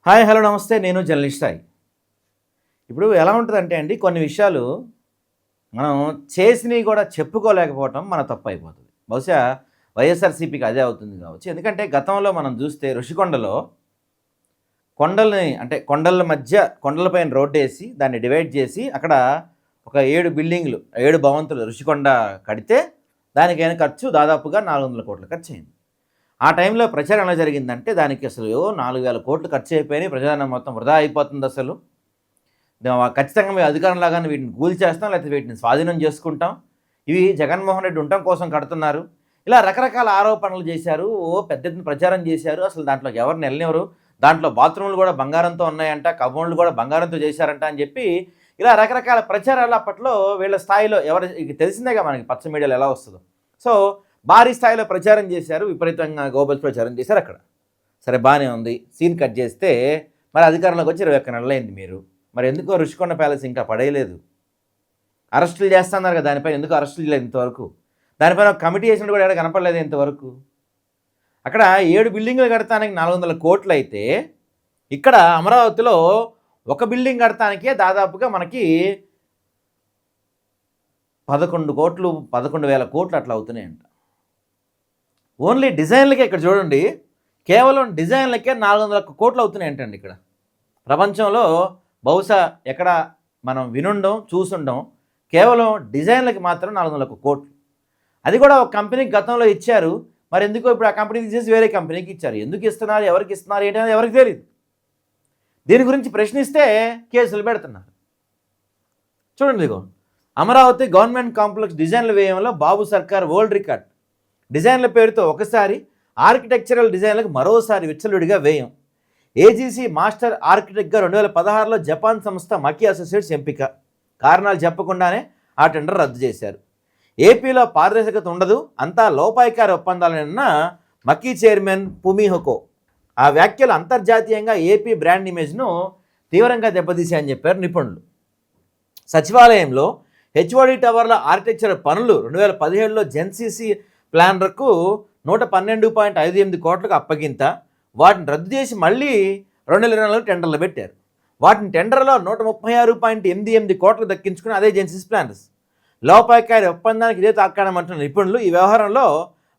Hi hello నమస్తే. నేను journalist Sai. ఇప్పుడు ఎలా ఉంటుందంటే అండి, కొన్ని విషయాలు మనం చేసినవి కూడా చెప్పుకోలేకపోవటం మన తప్పు అయిపోతుంది. బహుశా వైఎస్ఆర్సీపీకి అదే అవుతుంది కావచ్చు. ఎందుకంటే గతంలో మనం చూస్తే ఋషికొండలో కొండల్ని అంటే కొండల మధ్య కొండలపైన రోడ్డేసి దాన్ని డివైడ్ చేసి అక్కడ ఒక 7 బిల్డింగ్లు 7 భవంతులు ఋషికొండ కడితే దానికైన ఖర్చు దాదాపుగా 400 కోట్ల ఖర్చు అయింది. ఆ టైంలో ప్రచారం ఎలా జరిగిందంటే దానికి అసలు 4,000 కోట్లు ఖర్చు అయిపోయినాయి, ప్రజాధనం మొత్తం వృధా అయిపోతుంది, అసలు ఖచ్చితంగా మేము అధికారం లాగానే వీటిని కూల్చేస్తాం, లేకపోతే వీటిని స్వాధీనం చేసుకుంటాం, ఇవి జగన్మోహన్ రెడ్డి ఉండటం కోసం కడుతున్నారు, ఇలా రకరకాల ఆరోపణలు చేశారు. పెద్ద ఎత్తున ప్రచారం చేశారు. అసలు దాంట్లో ఎవరిని వెళ్ళనివ్వరు, దాంట్లో బాత్రూములు కూడా బంగారంతో ఉన్నాయంట, కబోర్డులు కూడా బంగారంతో చేశారంట అని చెప్పి ఇలా రకరకాల ప్రచారాలు అప్పట్లో వీళ్ళ స్థాయిలో తెలిసిందేగా మనకి పచ్చ మీడియాలో ఎలా వస్తుందో. సో భారీ స్థాయిలో ప్రచారం చేశారు, విపరీతంగా గోబల్స్ ప్రచారం చేశారు అక్కడ. సరే, బాగానే ఉంది. సీన్ కట్ చేస్తే మరి అధికారంలోకి వచ్చి 21 నెలలైంది. మీరు మరి ఎందుకో ఋషికొండ ప్యాలెస్ ఇంకా పడేయలేదు, అరెస్టులు చేస్తున్నారు కదా, దానిపైన ఎందుకు అరెస్టులు చేయలేదు ఇంతవరకు? దానిపైన ఒక కమిటీ వేసినట్టు కూడా ఎక్కడ కనపడలేదు ఇంతవరకు. అక్కడ 7 బిల్డింగ్లు కడతానికి 400 కోట్లు అయితే ఇక్కడ అమరావతిలో ఒక బిల్డింగ్ కడతానికే దాదాపుగా మనకి 11,000 కోట్లు అట్లా అవుతున్నాయంట. ఓన్లీ డిజైన్లకే ఇక్కడ చూడండి, కేవలం డిజైన్లకే 400 కోట్లు అవుతున్నాయంటండి. ఇక్కడ ప్రపంచంలో బహుశా ఎక్కడ మనం వినుండం చూసుండం, కేవలం డిజైన్లకి మాత్రం 400 కోట్లు. అది కూడా ఒక కంపెనీకి గతంలో ఇచ్చారు. మరి ఎందుకో ఇప్పుడు ఆ కంపెనీ తీసేసి వేరే కంపెనీకి ఇచ్చారు. ఎందుకు ఇస్తున్నారు, ఎవరికి ఇస్తున్నారు ఏంటనేది ఎవరికి తెలియదు. దీని గురించి ప్రశ్నిస్తే కేసులు పెడుతున్నారు. చూడండి, ఇదిగో అమరావతి గవర్నమెంట్ కాంప్లెక్స్ డిజైన్ల వ్యయంలో బాబు సర్కార్ వరల్డ్ రికార్డ్. డిజైన్ల పేరుతో ఒకసారి, ఆర్కిటెక్చరల్ డిజైన్లకు మరోసారి విచ్చలుడిగా వ్యయం. ఏజీసీ మాస్టర్ ఆర్కిటెక్ట్గా 2016లో జపాన్ సంస్థ మకీ అసోసియేట్స్ ఎంపిక. కారణాలు చెప్పకుండానే ఆ టెండర్ రద్దు చేశారు. ఏపీలో పారదర్శకత ఉండదు, అంతా లోపాయికారి ఒప్పందాలన్న మకీ చైర్మన్ పుమిహోకో. ఆ వ్యాఖ్యలు అంతర్జాతీయంగా ఏపీ బ్రాండ్ ఇమేజ్ను తీవ్రంగా దెబ్బతీశాయని చెప్పారు నిపుణులు. సచివాలయంలో హెచ్ఓడి టవర్ల ఆర్కిటెక్చర్ పనులు 2017లో జెన్సీసీ ప్లానర్కు 112.58 కోట్లకు అప్పగింత. వాటిని రద్దు చేసి మళ్ళీ 2024లో టెండర్లు పెట్టారు. వాటిని టెండర్లో 136.88 కోట్లకు దక్కించుకుని అదే జెన్సీసీ ప్లానర్స్. లోపాయికారి ఒప్పందానికి ఇదే తార్కాణం అంటున్న నిపుణులు ఈ వ్యవహారంలో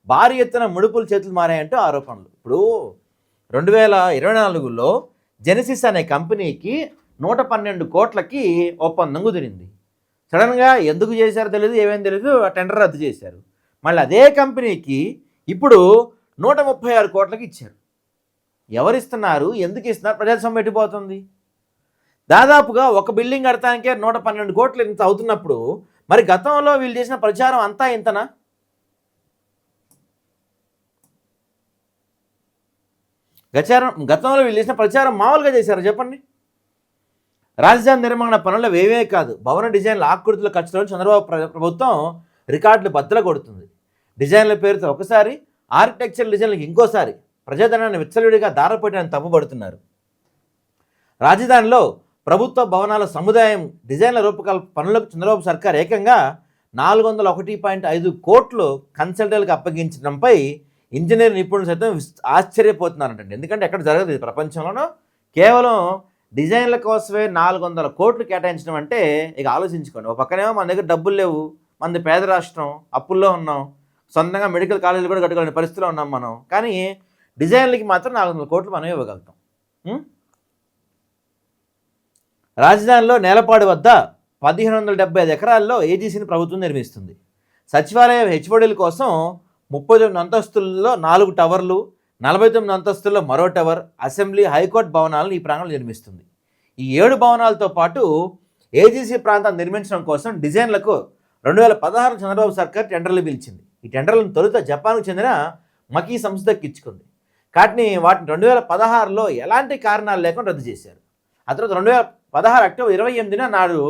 భారీ ఎత్తున ముడుపులు చేతులు మారాయంటూ ఆరోపణలు. ఇప్పుడు 2024లో జెనసిస్ అనే కంపెనీకి 112 కోట్లకి ఒప్పందం కుదిరింది. సడన్గా ఎందుకు చేశారో తెలియదు, ఏమేమి తెలియదు, ఆ టెండర్ రద్దు చేశారు. మళ్ళీ అదే కంపెనీకి ఇప్పుడు 136 కోట్లకి ఇచ్చారు. ఎవరిస్తున్నారు, ఎందుకు ఇస్తున్నారు, ప్రజాస్వామ్యం ఎట్టిపోతుంది? దాదాపుగా ఒక బిల్డింగ్ కడటానికే 112 కోట్లు ఇంత అవుతున్నప్పుడు మరి గతంలో వీళ్ళు చేసిన ప్రచారం అంతా ఇంతనా? గతంలో వీళ్ళు చేసిన ప్రచారం మామూలుగా చేశారు చెప్పండి? రాజధాని నిర్మాణ పనుల వేవే కాదు, భవన డిజైన్ల ఆకృతుల ఖర్చులో చంద్రబాబు ప్రభుత్వం రికార్డులు బద్దలు కొడుతుంది. డిజైన్ల పేరుతో ఒకసారి, ఆర్కిటెక్చర్ డిజైన్లకు ఇంకోసారి ప్రజాధనాన్ని విచ్చలవిడిగా దారపోయడానికి తప్పుపడుతున్నారు. రాజధానిలో ప్రభుత్వ భవనాల సముదాయం డిజైన్ల రూపకల్పన పనులకు చంద్రబాబు సర్కార్ ఏకంగా 401.5 కోట్లు కన్సల్టెంట్లకు అప్పగించడంపై ఇంజనీర్ నిపుణులు సైతం ఆశ్చర్యపోతున్నారంటండి. ఎందుకంటే ఎక్కడ జరగదు ఇది ప్రపంచంలోనూ. కేవలం డిజైన్ల కోసమే 400 కోట్లు కేటాయించడం అంటే ఇక ఆలోచించుకోండి. ఒక పక్కనేమో మన దగ్గర డబ్బులు లేవు, మనది పేద రాష్ట్రం, అప్పుల్లో ఉన్నాం, సొంతంగా మెడికల్ కాలేజీలు కూడా కట్టుకోలేని పరిస్థితిలో ఉన్నాం మనం, కానీ డిజైన్లకి మాత్రం 400 కోట్లు మనం ఇవ్వగలుగుతాం. రాజధానిలో నేలపాడు వద్ద 1,575 ఎకరాల్లో ఏజీసీని ప్రభుత్వం నిర్మిస్తుంది. సచివాలయ హెచ్ఓడీల కోసం 39 అంతస్తుల్లో 4 టవర్లు, 49 అంతస్తుల్లో మరో టవర్, అసెంబ్లీ, హైకోర్టు భవనాలను ఈ ప్రాంగణంలో నిర్మిస్తుంది. ఈ 7 భవనాలతో పాటు ఏజీసీ ప్రాంతాన్ని నిర్మించడం కోసం డిజైన్లకు 2016 చంద్రబాబు సర్కార్ టెండర్లు పిలిచింది. ఈ టెండర్లను తొలుత జపాన్కు చెందిన మకీ సంస్థ దక్కించుకుంది. వాటిని 2016లో ఎలాంటి కారణాలు లేకుండా రద్దు చేశారు. ఆ తర్వాత 2016 అక్టోబర్ 28న నాడు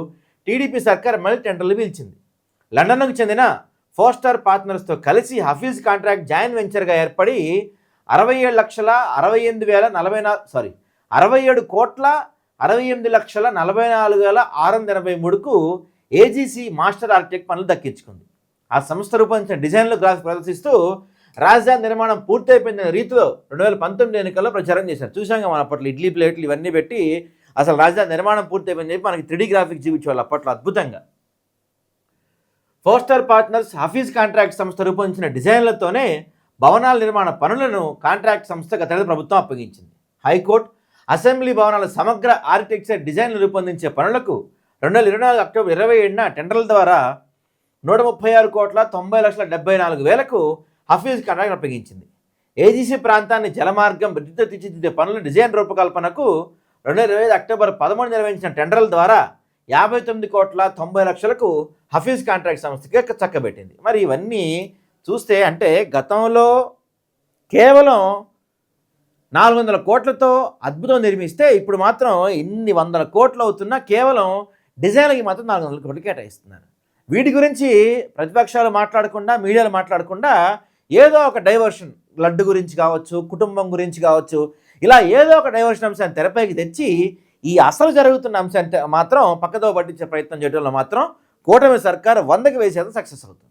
టీడీపీ సర్కార్ మళ్ళీ టెండర్లు పిలిచింది. లండన్కు చెందిన ఫోస్టర్ పార్ట్నర్స్తో కలిసి హఫీజ్ కాంట్రాక్ట్ జాయింట్ వెంచర్గా ఏర్పడి 67,68,44,683కు ఏజీసీ మాస్టర్ ఆర్కిటెక్ట్ పనులు దక్కించుకుంది. ఆ సంస్థ రూపొందించిన డిజైన్లు గ్రాఫిక్స్ ప్రదర్శిస్తూ రాజధాని నిర్మాణం పూర్తయిపోయిన రీతిలో 2019 ఎన్నికల్లో ప్రచారం చేశారు. చూసాం మనం అప్పట్లో ఇడ్లీ ప్లేట్లు ఇవన్నీ పెట్టి అసలు రాజధాని నిర్మాణం పూర్తయిపోయిందని చెప్పి మనకి 3D గ్రాఫిక్స్ చూపించేవాళ్ళు అప్పట్లో అద్భుతంగా. ఫోస్టర్ పార్ట్నర్స్ హఫీజ్ కాంట్రాక్ట్ సంస్థ రూపొందించిన డిజైన్లతోనే భవనాల నిర్మాణ పనులను కాంట్రాక్ట్ సంస్థ గత ప్రభుత్వం అప్పగించింది. హైకోర్టు అసెంబ్లీ భవనాల సమగ్ర ఆర్కిటెక్చర్ డిజైన్లు రూపొందించే పనులకు 2024 అక్టోబర్ 27న టెండర్ల ద్వారా 136,90,74,000కు హఫీజ్ కాంట్రాక్ట్ అప్పగించింది. ఏజీసీ ప్రాంతాన్ని జలమార్గం బ్రిడ్జితో తీర్చిదిద్దే పనుల డిజైన్ రూపకల్పనకు 2025 అక్టోబర్ 13 నిర్వహించిన టెండర్ల ద్వారా 59,90,00,000కు హఫీజ్ కాంట్రాక్ట్ సంస్థకి చక్కబెట్టింది. మరి ఇవన్నీ చూస్తే అంటే గతంలో కేవలం 400 కోట్లతో అద్భుతం నిర్మిస్తే ఇప్పుడు మాత్రం ఇన్ని వందల కోట్లు అవుతున్నా కేవలం డిజైన్లకి మాత్రం 400 కోట్లు కేటాయిస్తున్నారు. వీటి గురించి ప్రతిపక్షాలు మాట్లాడకుండా, మీడియాలు మాట్లాడకుండా ఏదో ఒక డైవర్షన్, లడ్డు గురించి కావచ్చు, కుటుంబం గురించి కావచ్చు, ఇలా ఏదో ఒక డైవర్షన్ అంశాన్ని తెరపైకి తెచ్చి ఈ అసలు జరుగుతున్న అంశాన్ని మాత్రం పక్కదో పట్టించే ప్రయత్నం చేయడంలో మాత్రం కూటమి సర్కారు 100కి 1000% సక్సెస్ అవుతుంది.